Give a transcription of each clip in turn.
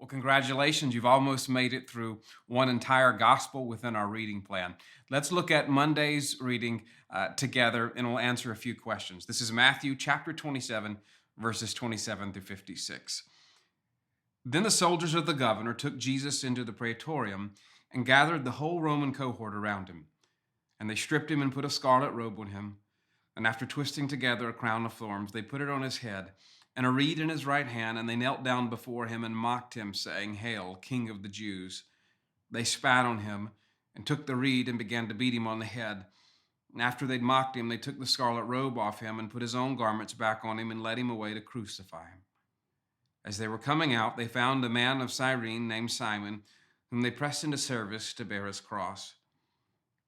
Well, congratulations. You've almost made it through one entire gospel within our reading plan. Let's look at Monday's reading together and we'll answer a few questions. This is Matthew chapter 27, verses 27 through 56. Then the soldiers of the governor took Jesus into the praetorium and gathered the whole Roman cohort around him. And they stripped him and put a scarlet robe on him. And after twisting together a crown of thorns, they put it on his head and a reed in his right hand, and they knelt down before him and mocked him, saying, "Hail, King of the Jews." They spat on him and took the reed and began to beat him on the head. And after they'd mocked him, they took the scarlet robe off him and put his own garments back on him and led him away to crucify him. As they were coming out, they found a man of Cyrene named Simon, whom they pressed into service to bear his cross.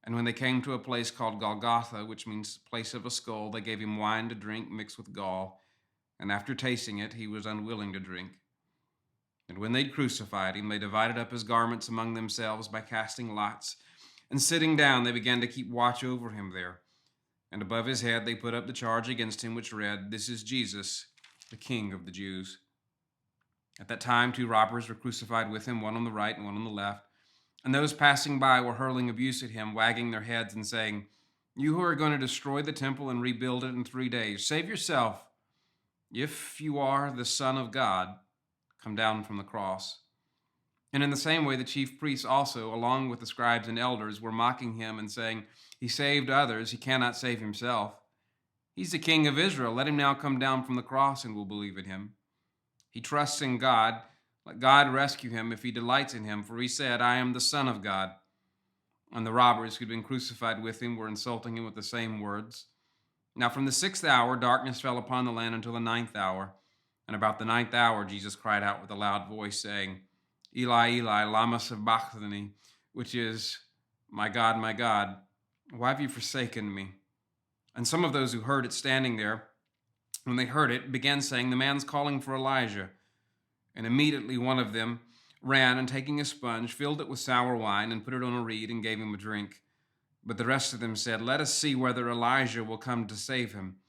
And when they came to a place called Golgotha, which means place of a skull, they gave him wine to drink mixed with gall. And after tasting it, he was unwilling to drink. And when they'd crucified him, they divided up his garments among themselves by casting lots. And sitting down, they began to keep watch over him there. And above his head, they put up the charge against him, which read, "This is Jesus, the King of the Jews." At that time, 2 robbers were crucified with him, one on the right and one on the left. And those passing by were hurling abuse at him, wagging their heads and saying, "You who are going to destroy the temple and rebuild it in 3 days, save yourself. If you are the Son of God, come down from the cross." And in the same way, the chief priests also, along with the scribes and elders, were mocking him and saying, "He saved others, he cannot save himself. He's the King of Israel. Let him now come down from the cross and we'll believe in him. He trusts in God. Let God rescue him if he delights in him, for he said, 'I am the Son of God.'" And the robbers who'd been crucified with him were insulting him with the same words. Now from the 6th hour, darkness fell upon the land until the 9th hour. And about the 9th hour, Jesus cried out with a loud voice, saying, "Eli, Eli, lama sabachthani," which is, my God, why have you forsaken me?" And some of those who heard it standing there, when they heard it, began saying, "The man's calling for Elijah." And immediately one of them ran and taking a sponge, filled it with sour wine and put it on a reed and gave him a drink. But the rest of them said, "Let us see whether Elijah will come to save him."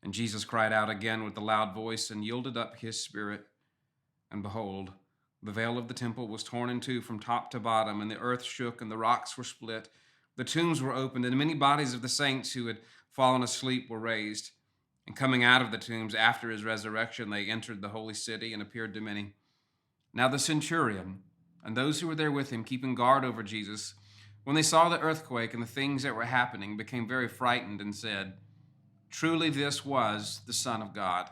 And Jesus cried out again with a loud voice and yielded up his spirit. And behold, the veil of the temple was torn in two from top to bottom, and the earth shook and the rocks were split. The tombs were opened, and many bodies of the saints who had fallen asleep were raised. And coming out of the tombs after his resurrection, they entered the holy city and appeared to many. Now the centurion and those who were there with him, keeping guard over Jesus, when they saw the earthquake and the things that were happening, became very frightened and said, "Truly this was the Son of God."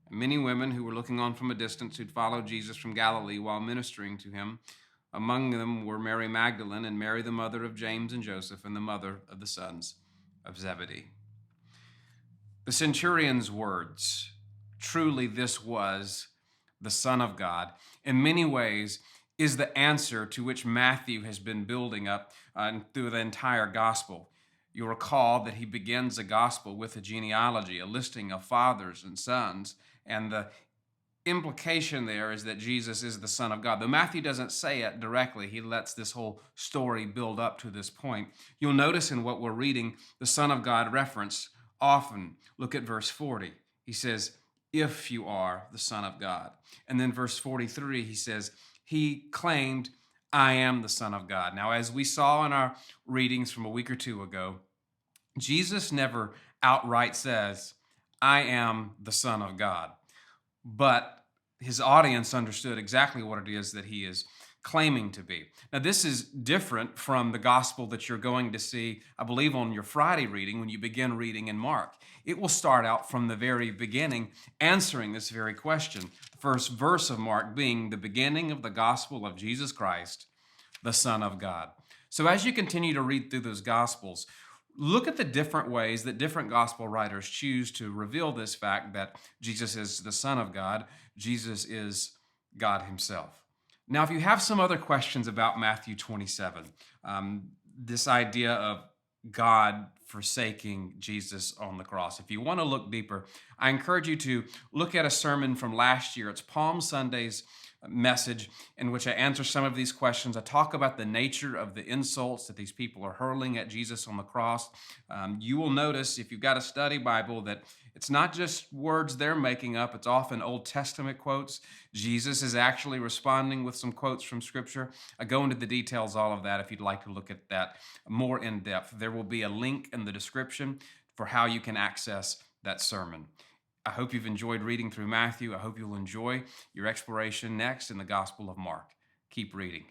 And many women who were looking on from a distance, who'd followed Jesus from Galilee while ministering to him, among them were Mary Magdalene and Mary, the mother of James and Joseph, and the mother of the sons of Zebedee. The centurion's words, "Truly this was the Son of God," in many ways is the answer to which Matthew has been building up through the entire gospel. You'll recall that he begins the gospel with a genealogy, a listing of fathers and sons, and the implication there is that Jesus is the Son of God. Though Matthew doesn't say it directly, he lets this whole story build up to this point. You'll notice in what we're reading, the Son of God reference often. Look at verse 40. He says, "If you are the Son of God." And then verse 43, he says, he claimed, "I am the Son of God." Now, as we saw in our readings from a week or two ago, Jesus never outright says, "I am the Son of God." But his audience understood exactly what it is that he is claiming to be. Now, this is different from the gospel that you're going to see, I believe, on your Friday reading when you begin reading in Mark. It will start out from the very beginning, answering this very question. The first verse of Mark being the beginning of the gospel of Jesus Christ, the Son of God. So as you continue to read through those gospels, look at the different ways that different gospel writers choose to reveal this fact that Jesus is the Son of God, Jesus is God himself. Now, if you have some other questions about Matthew 27, this idea of God forsaking Jesus on the cross. If you want to look deeper, I encourage you to look at a sermon from last year. It's Palm Sunday's message in which I answer some of these questions. I talk about the nature of the insults that these people are hurling at Jesus on the cross. You will notice, if you've got a study Bible, that it's not just words they're making up, it's often Old Testament quotes. Jesus is actually responding with some quotes from Scripture. I go into the details, all of that, if you'd like to look at that more in depth. There will be a link in the description for how you can access that sermon. I hope you've enjoyed reading through Matthew. I hope you'll enjoy your exploration next in the Gospel of Mark. Keep reading.